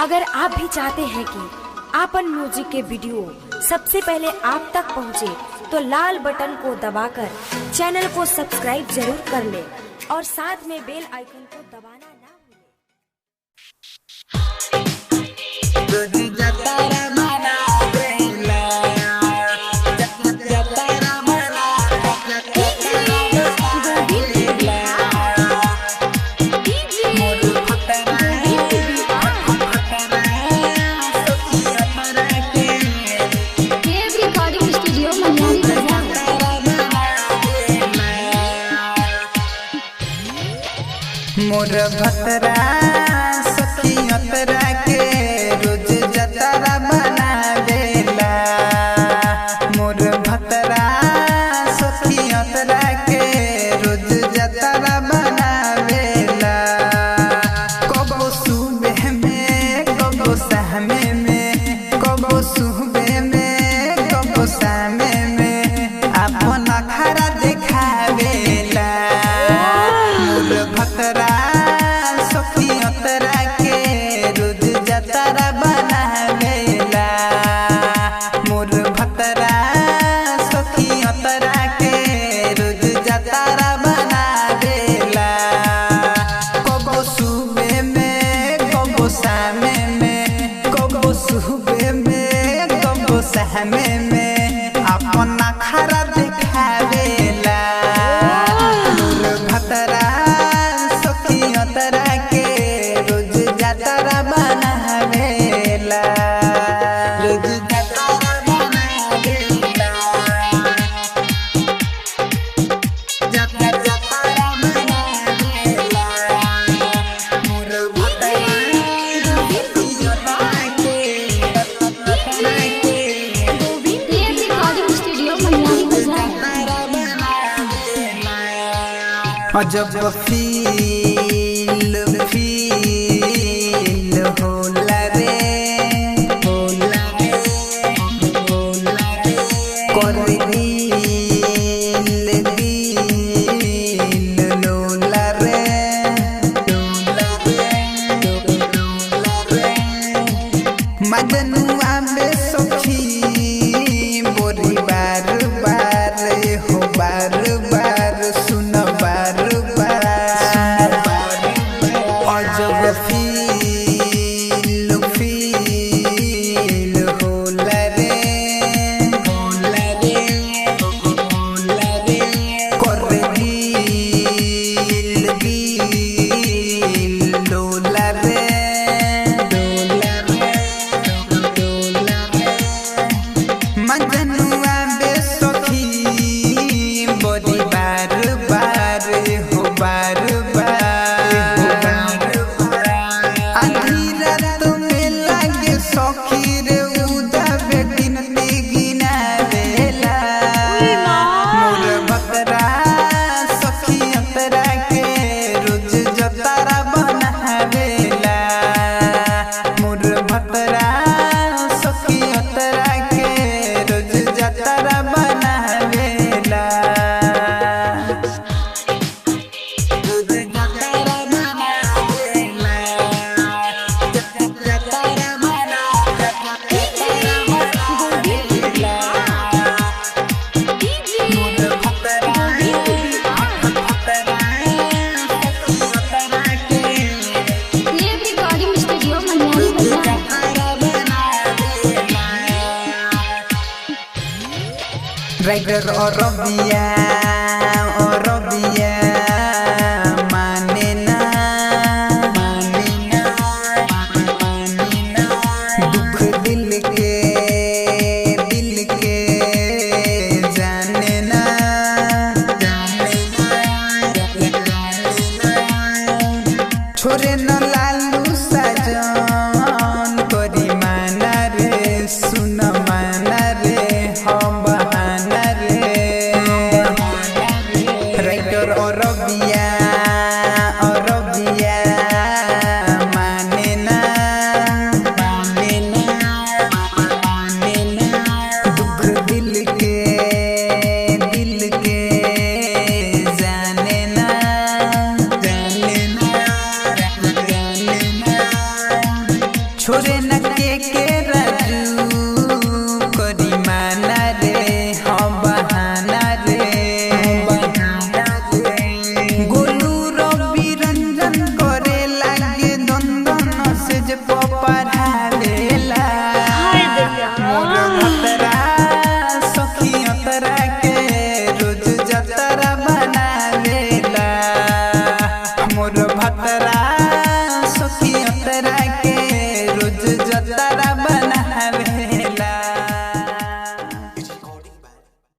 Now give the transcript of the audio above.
अगर आप भी चाहते हैं कि आपन म्यूजिक के वीडियो सबसे पहले आप तक पहुंचे, तो लाल बटन को दबाकर चैनल को सब्सक्राइब जरूर कर ले और साथ में बेल आइकन को दबाना ना मोर भतरा सखी अतरा के रोज जतरा बनावेला। मोर भतरा सखी अतरा के रोज जतरा बनावेला। कबो सुबह में कबो शाम में, कबो सुबह में कबो शाम में अपन अखरा दिखावेला। मोर भतरा सखी अतरा के रोज जतरा बनावेला। मोर भतरा सखी अतरा के रोज जतरा बनावेला। कबो सुबह में कबो शाम में, कबो सुबह में कबो शाम में अपन अखरा दिखावेला। मोर भतरा सखी अतरा के रोज जतरा बनावेला। रोज जतरा बनावेला। जतरा बनावेला। मोर भतरा सखी अतरा के जब फील होला रे, होला रे, होला रे। कर दिल लोला रे, लोला रे, लोला रे। मजनुआ में सखी बोरी बार बार हो, बार बार सुन बार बार। अजब फील होला रे, होला रे, होला रे। कर दिल लोला रे, लोला रे, लोला रे। मजनुआ बे सखी बड़ी बार बार हो, बार बार। आधी रात में लागे सखी रे उदावे गिनती गिनावेला। मोर भतरा सखी अतरा के रोज जतरा बनावेला। मोर भतरा सखी अतरा के रोज जतरा बनावेला। रोज जतरा बनावेला। जतरा बनावेला। मोर भतरा अतरा के राइडर और रबिया माने ना, माने ना, माने ना। दुख दिल के जाने ना, जाने ना, जाने ना। छोरे न लालू साजन करी माना रे, सुन माना रे हम बहाना रे। छोरे न के राजू करी माना रे हम बहाना रे गोलू रवि रंजन करे लागे दंदन से जे पढ़ावेला मोर भतरा सखी अतरा के रोज जतरा बनावेला मोर भतरा